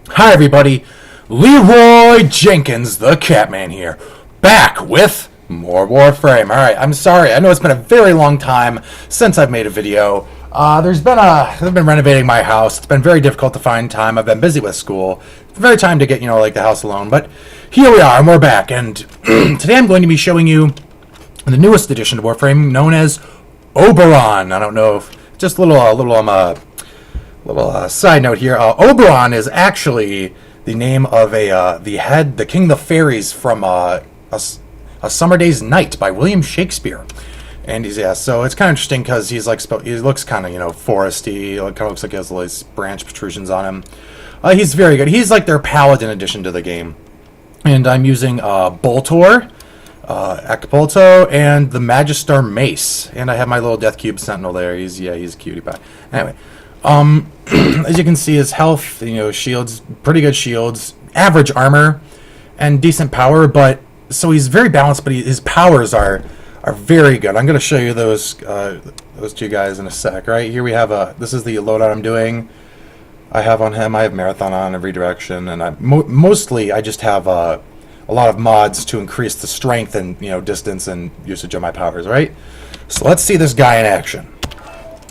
Hi everybody, Leroy Jenkins, the Catman here, back with more Warframe. Alright, I'm sorry, I know it's been a very long time since I've made a video. I've been renovating my house. It's been very difficult to find time. I've been busy with school. It's very time to get, like the house alone. But here we are, and we're back. And today I'm going to be showing you the newest addition to Warframe, known as Oberon. I don't know if, just a little side note here. Oberon is actually the name of the king of the fairies from a Summer Day's Night by William Shakespeare. And so it's kind of interesting because he looks kind of foresty. It kind of looks like he has these branch protrusions on him. He's very good. He's like their paladin addition to the game. And I'm using Boltor, Acapulco, and the Magister Mace. And I have my little Death Cube Sentinel there. He's a cutie pie. Anyway. As you can see, his health, shields, pretty good shields, average armor, and decent power, but, so he's very balanced, but his powers are very good. I'm going to show you those two guys in a sec. Right here we have, this is the loadout I'm doing. I have on him, I have Marathon on every direction, and mostly I just have, a lot of mods to increase the strength and, distance and usage of my powers, right? So let's see this guy in action.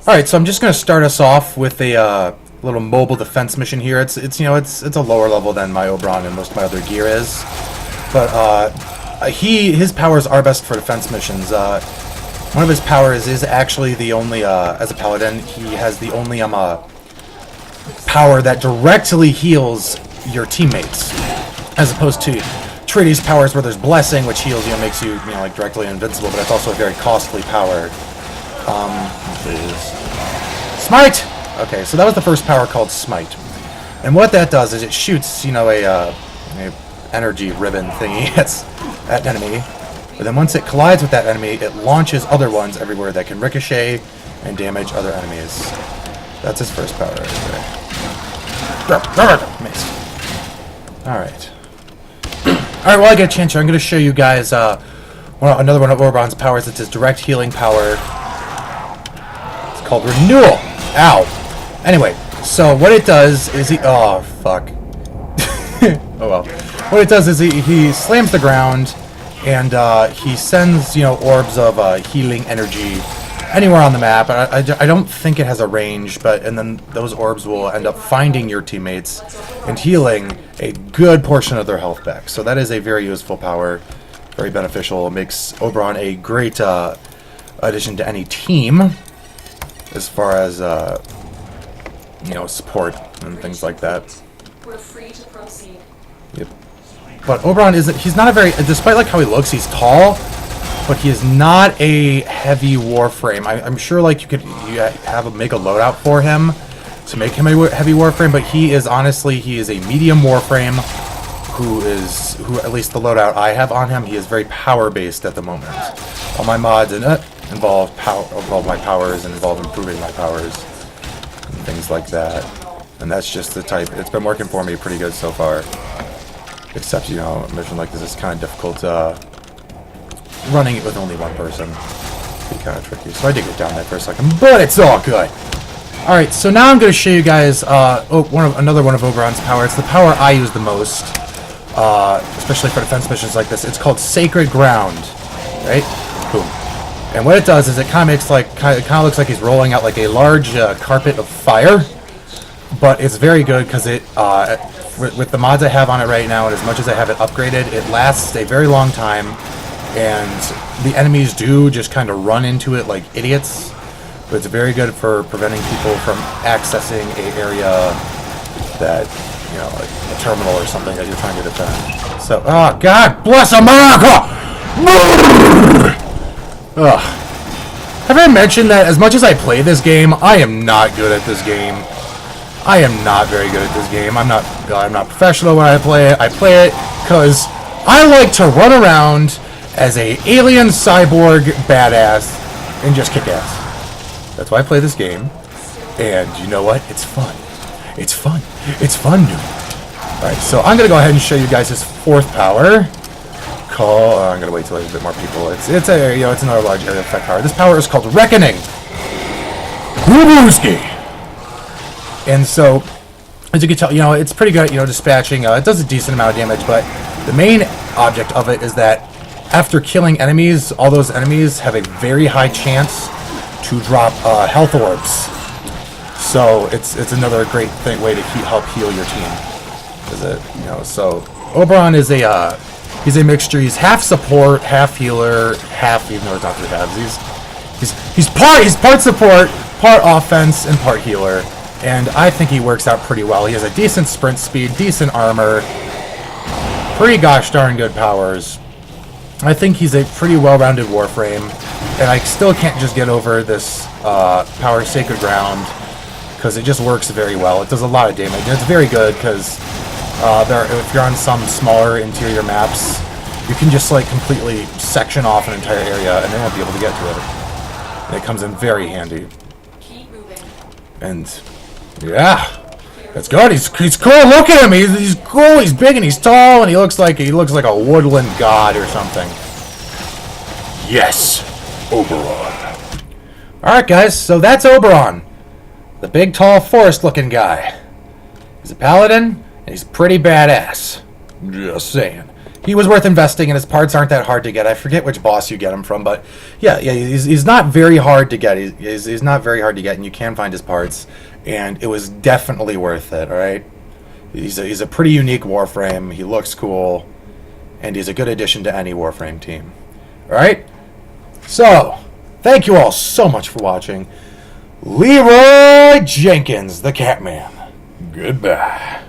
Alright, so I'm just going to start us off with a little mobile defense mission here. It's a lower level than my Oberon and most of my other gear is. But his powers are best for defense missions. One of his powers is actually the only, as a paladin, he has the only power that directly heals your teammates. As opposed to Treaty's powers where there's Blessing, which heals you and makes you, like directly invincible, but it's also a very costly power. Smite! Okay, so that was the first power called Smite. And what that does is it shoots, a energy ribbon thingy at an enemy. But then once it collides with that enemy, it launches other ones everywhere that can ricochet and damage other enemies. That's his first power right there. Missed. Alright. Alright, well I get a chance here. I'm going to show you guys another one of Oberon's powers. It's his direct healing power. Called Renewal. Ow. Anyway, so what it does is oh fuck. Oh well. What it does is he slams the ground and he sends orbs of healing energy anywhere on the map. I don't think it has a range, and then those orbs will end up finding your teammates and healing a good portion of their health back. So that is a very useful power, very beneficial. It makes Oberon a great addition to any team. As far as, support and things like that. We're free to proceed. Yep. But Oberon he's not despite like how he looks, he's tall, but he is not a heavy Warframe. I'm sure like you make a loadout for him to make him a heavy Warframe, but he is a medium Warframe who at least the loadout I have on him, he is very power based at the moment. All my mods involve my powers and involve improving my powers and things like that. And that's just the type. It's been working for me pretty good so far. Except, a mission like this is kind of difficult running it with only one person. It'd be kind of tricky. So I did get down there for a second, but it's all good. Alright, so now I'm going to show you guys another one of Oberon's powers. It's the power I use the most, especially for defense missions like this. It's called Sacred Ground. Right? Boom. And what it does is it kind of looks like he's rolling out like a large carpet of fire, but it's very good because with the mods I have on it right now, and as much as I have it upgraded, it lasts a very long time, and the enemies do just kind of run into it like idiots. But it's very good for preventing people from accessing an area that, like a terminal or something that you're trying to defend. So, oh God bless America! Ugh. Have I mentioned that as much as I play this game, I am not good at this game. I am not very good at this game. I'm not professional when I play it. I play it because I like to run around as a alien cyborg badass and just kick ass. That's why I play this game. And you know what? It's fun. It's fun. It's fun, dude. Alright, so I'm going to go ahead and show you guys his fourth power. I'm gonna wait till there's a bit more people. It's another large area effect power. This power is called Reckoning. Wooski. And so as you can tell, it's pretty good at, dispatching. It does a decent amount of damage, but the main object of it is that after killing enemies, all those enemies have a very high chance to drop health orbs. So it's another great way to help heal your team. So Oberon is he's a mixture. He's half support, half healer, half, even though it's not three halves. He's part support, part offense, and part healer. And I think he works out pretty well. He has a decent sprint speed, decent armor, pretty gosh darn good powers. I think he's a pretty well-rounded Warframe, and I still can't just get over this Power Sacred Ground, because it just works very well. It does a lot of damage, and it's very good, because if you're on some smaller interior maps, you can just like completely section off an entire area, and they won't be able to get to it. And it comes in very handy. Keep moving. And yeah. That's good. He's cool. Look at him. He's cool. He's big and he's tall and he looks like a woodland god or something. Yes, Oberon. All right, guys. So that's Oberon, the big, tall, forest-looking guy. He's a paladin and he's pretty badass. Just saying. He was worth investing, and his parts aren't that hard to get. I forget which boss you get him from, but yeah, he's not very hard to get. He's not very hard to get, and you can find his parts. And it was definitely worth it, alright? He's a pretty unique Warframe. He looks cool. And he's a good addition to any Warframe team. Alright? So, thank you all so much for watching. Leroy Jenkins, the Catman. Goodbye.